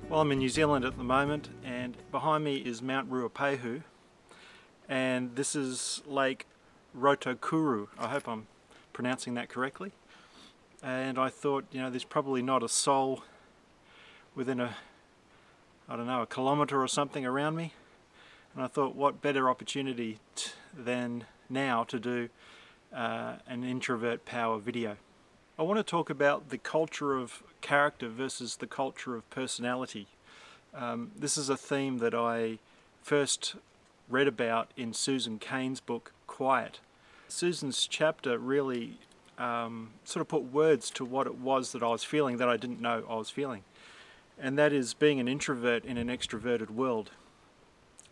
Well, I'm in New Zealand at the moment, and behind me is Mount Ruapehu, and this is Lake Rotokuru. I hope I'm pronouncing that correctly. And I thought, there's probably not a soul within a kilometre or something around me. And I thought, what better opportunity than now to do an introvert power video. I want to talk about the culture of character versus the culture of personality. This is a theme that I first read about in Susan Cains' book, Quiet. Susan's chapter really sort of put words to what it was that I was feeling that I didn't know I was feeling. And that is being an introvert in an extroverted world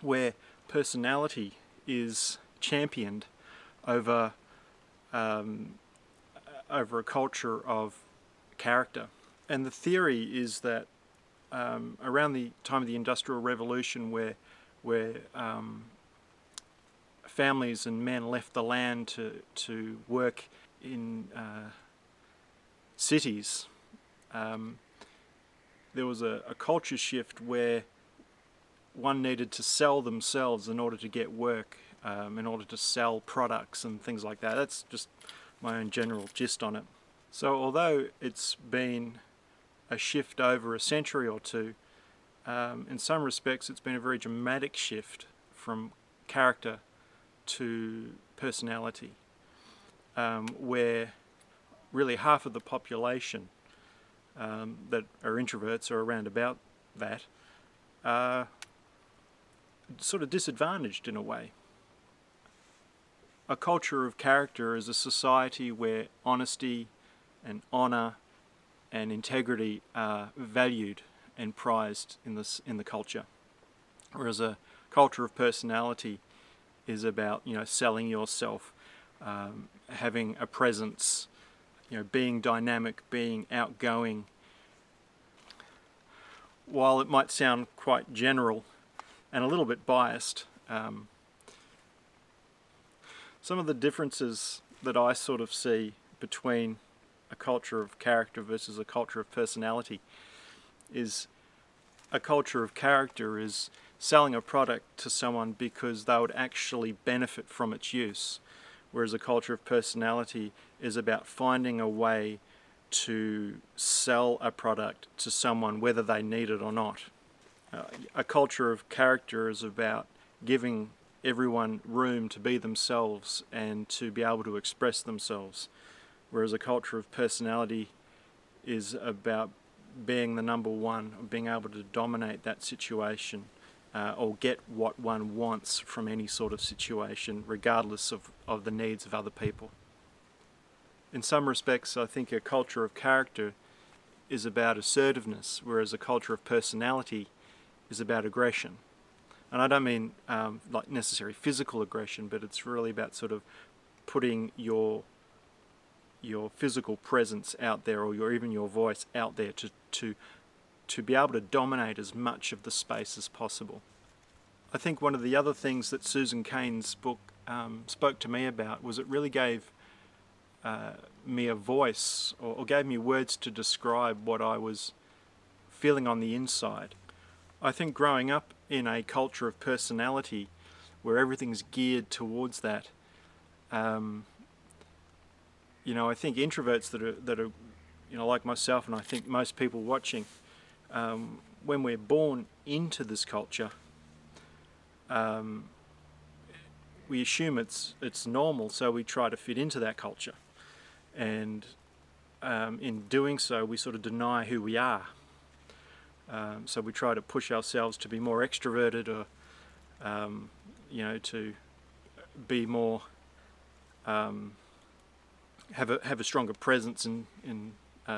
where personality is championed over a culture of character. And the theory is that around the time of the Industrial Revolution, where families and men left the land to work in cities, there was a culture shift where one needed to sell themselves in order to get work, in order to sell products and things like that. That's just my own general gist on it. So although it's been a shift over a century or two, in some respects it's been a very dramatic shift from character to personality, where really half of the population that are introverts, or around about that, are sort of disadvantaged in a way. A culture of character is a society where honesty and honour and integrity are valued and prized in the culture, whereas a culture of personality is about selling yourself, having a presence, being dynamic, being outgoing. While it might sound quite general and a little bit biased, some of the differences that I sort of see between a culture of character versus a culture of personality is a culture of character is selling a product to someone because they would actually benefit from its use, whereas a culture of personality is about finding a way to sell a product to someone whether they need it or not. A culture of character is about giving everyone room to be themselves and to be able to express themselves, whereas a culture of personality is about being the number one, being able to dominate that situation, or get what one wants from any sort of situation, regardless of the needs of other people. In some respects, I think a culture of character is about assertiveness, whereas a culture of personality is about aggression. And I don't mean like necessary physical aggression, but it's really about sort of putting your physical presence out there, or even your voice out there to be able to dominate as much of the space as possible. I think one of the other things that Susan Cains' book spoke to me about was it really gave me a voice, or gave me words to describe what I was feeling on the inside. I think growing up in a culture of personality where everything's geared towards that, I think introverts that are like myself, and I think most people watching, when we're born into this culture, we assume it's normal, so we try to fit into that culture, and in doing so we sort of deny who we are. So we try to push ourselves to be more extroverted, or to be more have a stronger presence in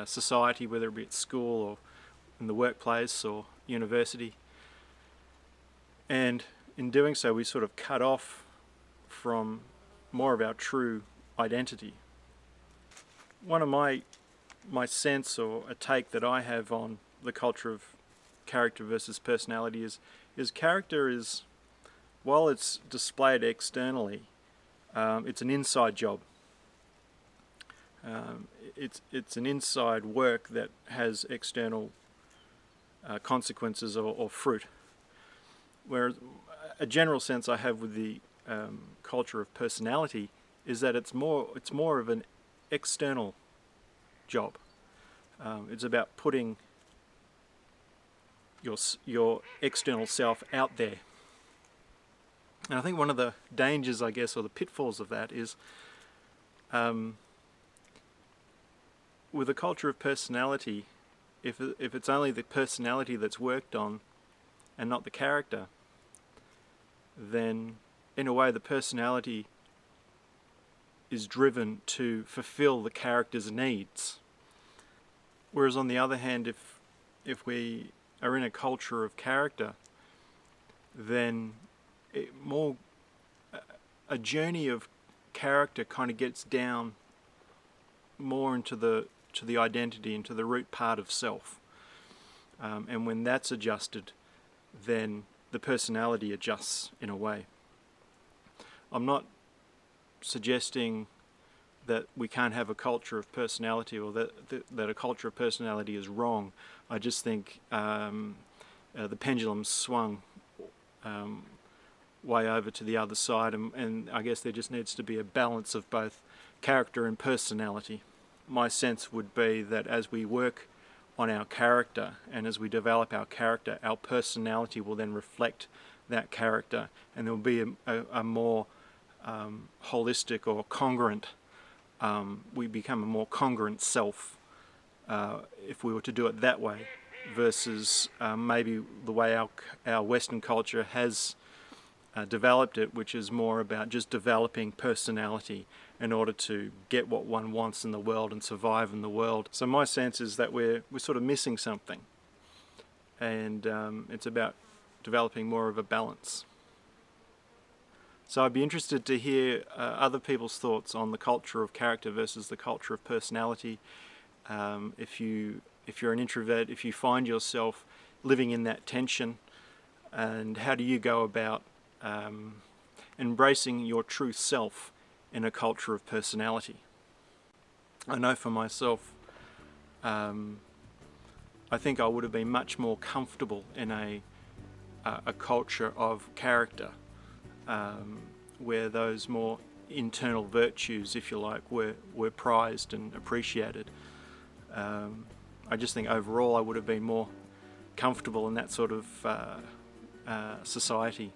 society, whether it be at school or in the workplace or university. And in doing so, we sort of cut off from more of our true identity. One of my sense, or a take that I have on the culture of character versus personality is character is, while it's displayed externally, it's an inside job. It's an inside work that has external consequences or fruit. Whereas a general sense I have with the culture of personality is that it's more of an external job. It's about putting your external self out there. And I think one of the dangers, I guess, or the pitfalls of that is with a culture of personality, if it's only the personality that's worked on and not the character, then in a way the personality is driven to fulfill the character's needs. Whereas on the other hand, if we are in a culture of character, then a journey of character kind of gets down more into the identity, into the root part of self. And when that's adjusted, then the personality adjusts in a way. I'm not suggesting that we can't have a culture of personality, or that a culture of personality is wrong. I just think the pendulum swung way over to the other side, and I guess there just needs to be a balance of both character and personality. My sense would be that as we work on our character and as we develop our character, our personality will then reflect that character, and there will be a more holistic or congruent, we become a more congruent self if we were to do it that way, versus maybe the way our Western culture has developed it, which is more about just developing personality in order to get what one wants in the world and survive in the world. So my sense is that we're sort of missing something, and it's about developing more of a balance. So I'd be interested to hear other people's thoughts on the culture of character versus the culture of personality. If you're an introvert, if you find yourself living in that tension, and how do you go about embracing your true self in a culture of personality? I know for myself, I think I would have been much more comfortable in a culture of character, where those more internal virtues, if you like, were prized and appreciated. I just think overall I would have been more comfortable in that sort of society.